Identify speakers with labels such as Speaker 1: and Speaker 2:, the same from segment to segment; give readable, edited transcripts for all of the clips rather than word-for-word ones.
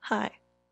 Speaker 1: Hi,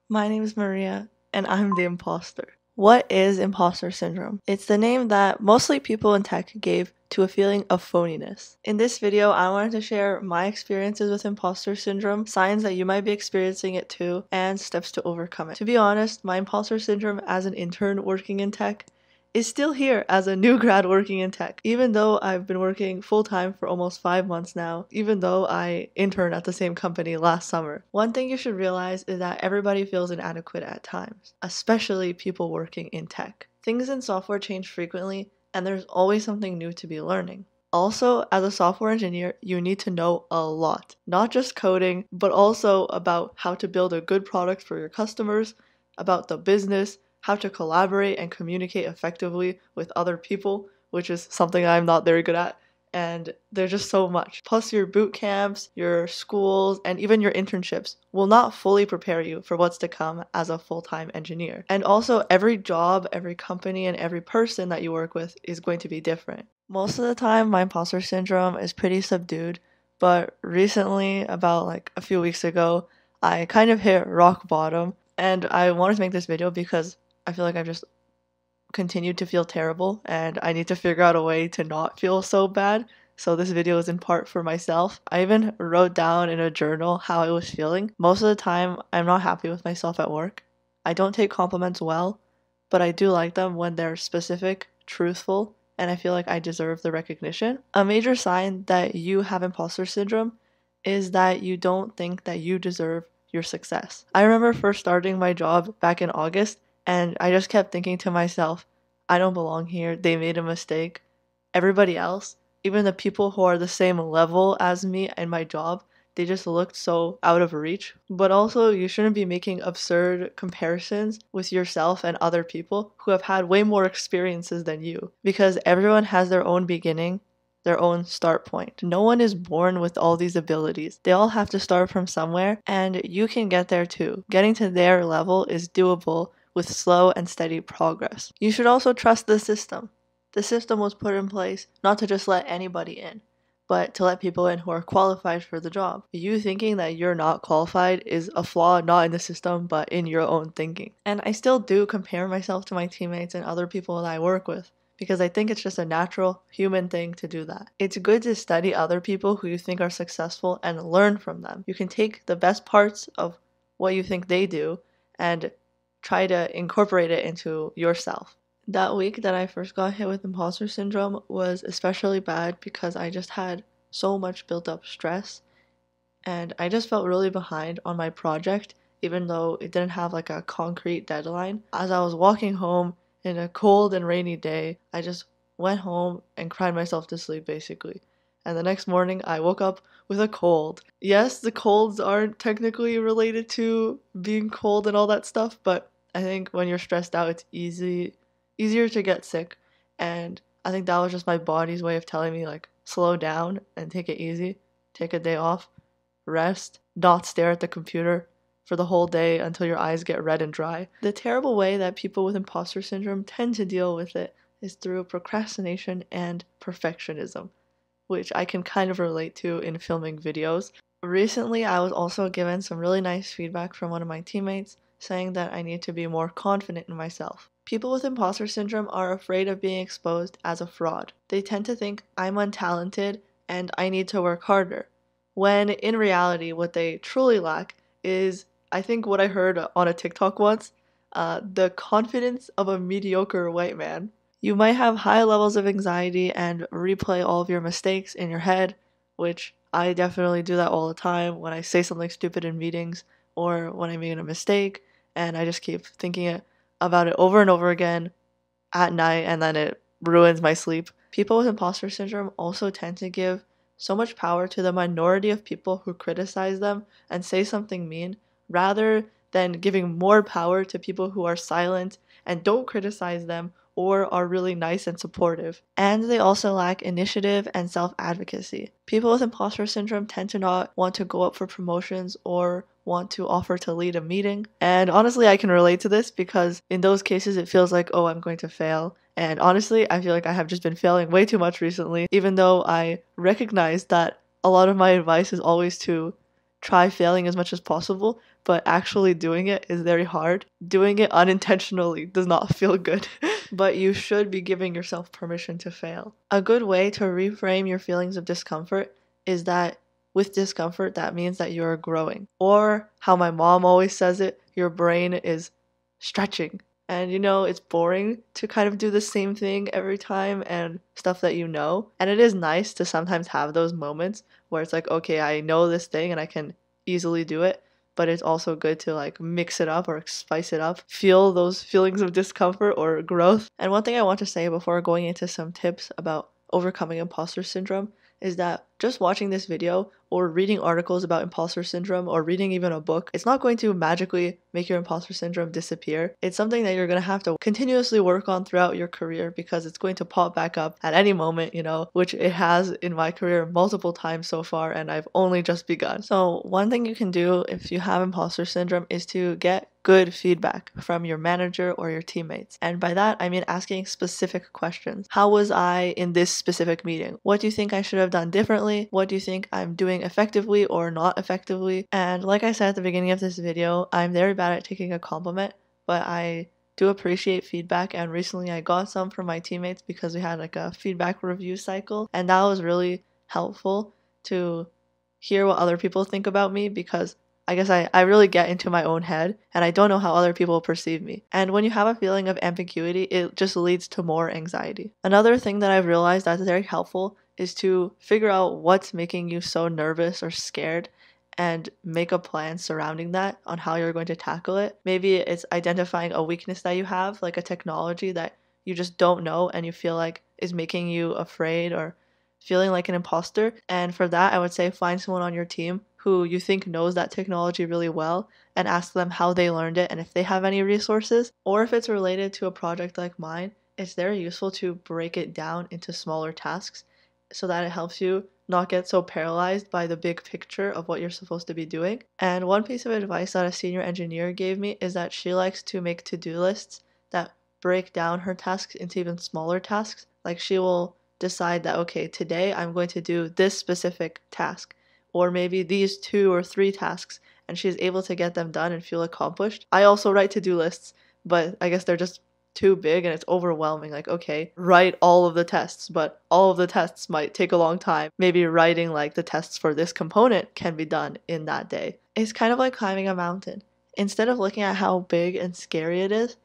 Speaker 1: my name is Maria, and I'm the imposter. What is imposter syndrome? It's the name that mostly people in tech gave to a feeling of phoniness. In this video, I wanted to share my experiences with imposter syndrome, signs that you might be experiencing it too, and steps to overcome it. To be honest, my imposter syndrome as an intern working in tech is still here as a new grad working in tech. Even though I've been working full-time for almost 5 months now, even though I interned at the same company last summer. One thing you should realize is that everybody feels inadequate at times, especially people working in tech. Things in software change frequently, and there's always something new to be learning. Also, as a software engineer, you need to know a lot, not just coding, but also about how to build a good product for your customers, about the business, how to collaborate and communicate effectively with other people, which is something I'm not very good at. And there's just so much. Plus, your boot camps, your schools, and even your internships will not fully prepare you for what's to come as a full-time engineer. And also, every job, every company, and every person that you work with is going to be different. Most of the time, my imposter syndrome is pretty subdued, but recently, about like a few weeks ago, I kind of hit rock bottom. And I wanted to make this video because I feel like I've just continued to feel terrible and I need to figure out a way to not feel so bad. So this video is in part for myself. I even wrote down in a journal how I was feeling. Most of the time, I'm not happy with myself at work. I don't take compliments well, but I do like them when they're specific, truthful, and I feel like I deserve the recognition. A major sign that you have imposter syndrome is that you don't think that you deserve your success. I remember first starting my job back in August, and I just kept thinking to myself, I don't belong here. They made a mistake. Everybody else, even the people who are the same level as me in my job, they just looked so out of reach. But also, you shouldn't be making absurd comparisons with yourself and other people who have had way more experiences than you, because everyone has their own beginning, their own start point. No one is born with all these abilities. They all have to start from somewhere, and you can get there too. Getting to their level is doable with slow and steady progress. You should also trust the system. The system was put in place not to just let anybody in, but to let people in who are qualified for the job. You thinking that you're not qualified is a flaw not in the system, but in your own thinking. And I still do compare myself to my teammates and other people that I work with, because I think it's just a natural human thing to do that. It's good to study other people who you think are successful and learn from them. You can take the best parts of what you think they do and try to incorporate it into yourself. That week that I first got hit with imposter syndrome was especially bad because I just had so much built up stress and I just felt really behind on my project even though it didn't have like a concrete deadline. As I was walking home in a cold and rainy day, I just went home and cried myself to sleep basically. And the next morning I woke up with a cold. Yes, the colds aren't technically related to being cold and all that stuff, but I think when you're stressed out, it's easier to get sick. And I think that was just my body's way of telling me, like, slow down and take it easy. Take a day off, rest, not stare at the computer for the whole day until your eyes get red and dry. The terrible way that people with imposter syndrome tend to deal with it is through procrastination and perfectionism, which I can kind of relate to in filming videos. Recently, I was also given some really nice feedback from one of my teammates saying that I need to be more confident in myself. People with imposter syndrome are afraid of being exposed as a fraud. They tend to think I'm untalented and I need to work harder, when in reality, what they truly lack is, I think what I heard on a TikTok once, the confidence of a mediocre white man. You might have high levels of anxiety and replay all of your mistakes in your head, which I definitely do that all the time when I say something stupid in meetings or when I make a mistake and I just keep thinking about it over and over again at night and then it ruins my sleep. People with imposter syndrome also tend to give so much power to the minority of people who criticize them and say something mean rather than giving more power to people who are silent and don't criticize them or are really nice and supportive. And they also lack initiative and self-advocacy. People with imposter syndrome tend to not want to go up for promotions or want to offer to lead a meeting. And honestly, I can relate to this because in those cases it feels like, oh, I'm going to fail. And honestly, I feel like I have just been failing way too much recently, even though I recognize that a lot of my advice is always to try failing as much as possible, but actually doing it is very hard. Doing it unintentionally does not feel good, but you should be giving yourself permission to fail. A good way to reframe your feelings of discomfort is that with discomfort, that means that you're growing. Or how my mom always says it, your brain is stretching. And it's boring to kind of do the same thing every time and stuff that you know. And it is nice to sometimes have those moments where it's like, okay, I know this thing and I can easily do it. But it's also good to like mix it up or spice it up, feel those feelings of discomfort or growth. And one thing I want to say before going into some tips about overcoming imposter syndrome is that just watching this video or reading articles about imposter syndrome or reading even a book, it's not going to magically make your imposter syndrome disappear. It's something that you're going to have to continuously work on throughout your career because it's going to pop back up at any moment, which it has in my career multiple times so far, and I've only just begun. So one thing you can do if you have imposter syndrome is to get good feedback from your manager or your teammates. And by that, I mean asking specific questions. How was I in this specific meeting? What do you think I should have done differently? What do you think I'm doing effectively or not effectively? And like I said at the beginning of this video, I'm very bad at taking a compliment, but I do appreciate feedback, and recently I got some from my teammates because we had like a feedback review cycle, and that was really helpful to hear what other people think about me because I guess I really get into my own head and I don't know how other people perceive me. And when you have a feeling of ambiguity, it just leads to more anxiety. Another thing that I've realized that's very helpful is to figure out what's making you so nervous or scared and make a plan surrounding that on how you're going to tackle it. Maybe it's identifying a weakness that you have, like a technology that you just don't know and you feel like is making you afraid or feeling like an imposter. And for that, I would say find someone on your team who you think knows that technology really well and ask them how they learned it and if they have any resources. Or if it's related to a project like mine, it's very useful to break it down into smaller tasks so that it helps you not get so paralyzed by the big picture of what you're supposed to be doing. And one piece of advice that a senior engineer gave me is that she likes to make to-do lists that break down her tasks into even smaller tasks. Like she will decide that, okay, today I'm going to do this specific task, or maybe these 2 or 3 tasks, and she's able to get them done and feel accomplished. I also write to-do lists, but I guess they're just too big and it's overwhelming. Like, okay, write all of the tests, but all of the tests might take a long time. Maybe writing like the tests for this component can be done in that day. It's kind of like climbing a mountain. Instead of looking at how big and scary it is,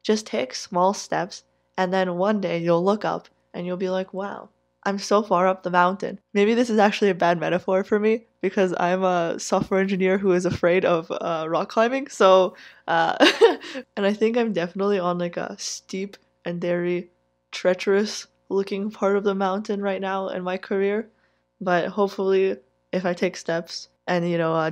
Speaker 1: just take small steps, and then one day you'll look up and you'll be like, wow, I'm so far up the mountain. Maybe this is actually a bad metaphor for me because I'm a software engineer who is afraid of rock climbing. So, and I think I'm definitely on like a steep and very treacherous looking part of the mountain right now in my career. But hopefully, if I take steps and,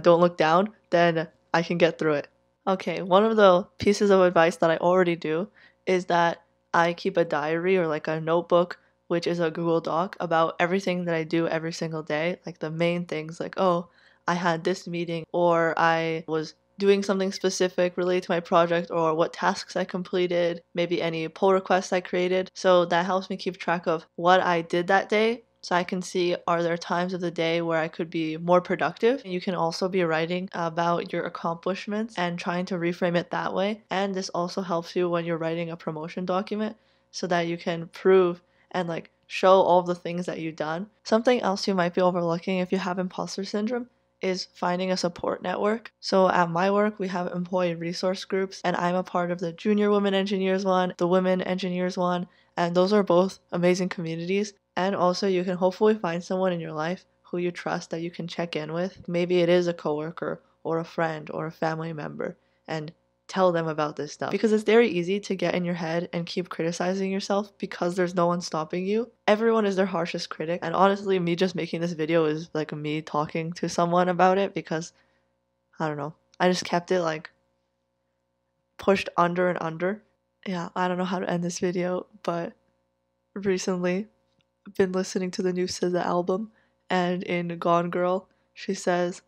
Speaker 1: don't look down, then I can get through it. Okay, one of the pieces of advice that I already do is that I keep a diary or like a notebook, which is a Google Doc, about everything that I do every single day, like the main things like, oh, I had this meeting, or I was doing something specific related to my project, or what tasks I completed, maybe any pull requests I created. So that helps me keep track of what I did that day. So I can see, are there times of the day where I could be more productive? You can also be writing about your accomplishments and trying to reframe it that way. And this also helps you when you're writing a promotion document so that you can prove and like show all the things that you've done. Something else you might be overlooking if you have imposter syndrome is finding a support network. So at my work, we have employee resource groups, and I'm a part of the junior women engineers one, the women engineers one, and those are both amazing communities. And also you can hopefully find someone in your life who you trust that you can check in with. Maybe it is a coworker or a friend or a family member, and tell them about this stuff. Because it's very easy to get in your head and keep criticizing yourself because there's no one stopping you. Everyone is their harshest critic. And honestly, me just making this video is like me talking to someone about it because, I don't know, I just kept it like pushed under and under. Yeah, I don't know how to end this video, but recently I've been listening to the new SZA album, and in Gone Girl, she says,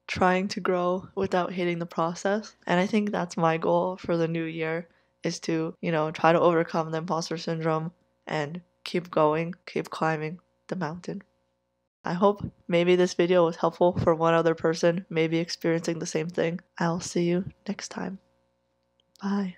Speaker 1: trying to grow without hating the process. And I think that's my goal for the new year, is to, try to overcome the imposter syndrome and keep going, keep climbing the mountain. I hope maybe this video was helpful for one other person, maybe experiencing the same thing. I'll see you next time. Bye.